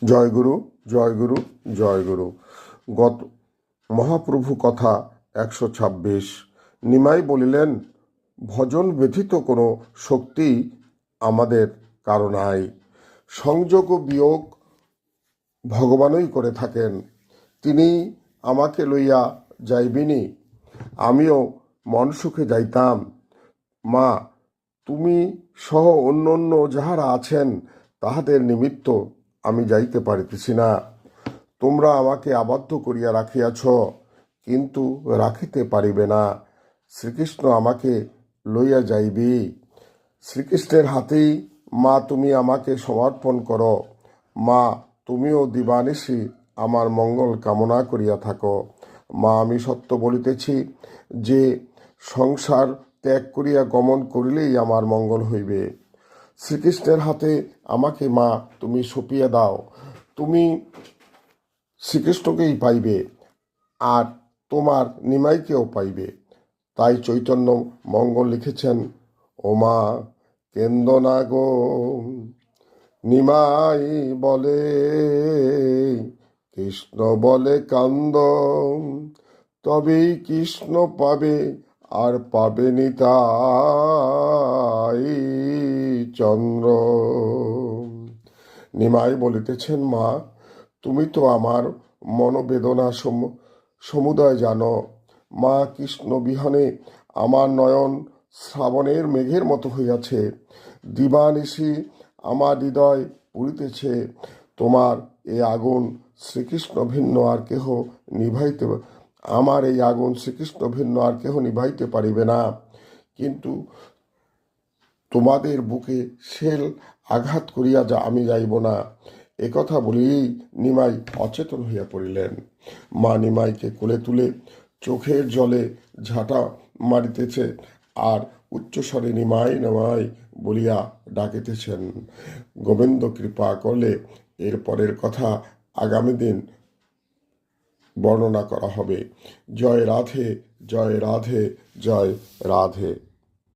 জয়গুরু, জয়গুরু, জয়গুরু। গত মহাপ্রভু কথা 126। নিমাই বলিলেন, ভজন ব্যথিত কোনো শক্তি আমাদের কারো নাই। সংযোগ ও বিয়োগ ভগবানই করে থাকেন। তিনি আমাকে লইয়া যাইবেনি, আমিও মন সুখে যাইতাম। মা, তুমি সহ অন্য অন্য যাহারা আছেন তাহাদের নিমিত্ত আমি যাইতে পারিতেছি না। তোমরা আমাকে আবদ্ধ করিয়া রাখিয়াছ, কিন্তু রাখিতে পারিবে না। শ্রীকৃষ্ণ আমাকে লইয়া যাইবে। শ্রীকৃষ্ণের হাতেই মা তুমি আমাকে সমর্পণ করো। মা, তুমিও দিবানিশি আমার মঙ্গল কামনা করিয়া থাকো। মা, আমি সত্য বলিতেছি যে সংসার ত্যাগ করিয়া গমন করিলেই আমার মঙ্গল হইবে। শ্রীকৃষ্ণের হাতে আমাকে মা তুমি সঁপিয়া দাও। তুমি শ্রীকৃষ্ণকেই পাইবে, আর তোমার নিমাইকেও পাইবে। তাই চৈতন্য মঙ্গল লিখেছেন, ও মা কেন্দ না গো, নিমাই বলে কৃষ্ণ বলে কান্দ, তবেই কৃষ্ণ পাবে, আর পাবে নিতাই চন্দ্র। নিমাই বলিতেছেন, মা তুমি তো আমার মনোবেদনা সমুদয় জানো। মা, কৃষ্ণ বিহনে আমার নয়ন শ্রাবণের মেঘের মতো হইয়াছে। দিবানিশি আমার হৃদয় পুরিতেছে। তোমার এই আগুন শ্রীকৃষ্ণ ভিন্ন আর কেহ নিভাইতে, আমার এই আগুন শ্রীকৃষ্ণ ভিন্ন আর কেহ নিভাইতে পারিবে না। কিন্তু তোমাদের বুকে শেল আঘাত করিয়া যা আমি যাইব না। একথা বলিলেই নিমাই অচেতন হইয়া পড়িলেন। মা নিমাইকে কোলে তুলে চোখের জলে ঝাঁটা মারিতেছে, আর উচ্চস্বরে নিমাই নিমাই বলিয়া ডাকিতেছেন। গোবিন্দ কৃপা করলে এর পরের কথা আগামী দিন বর্ণনা করা হবে। জয় রাধে, জয় রাধে, জয় রাধে।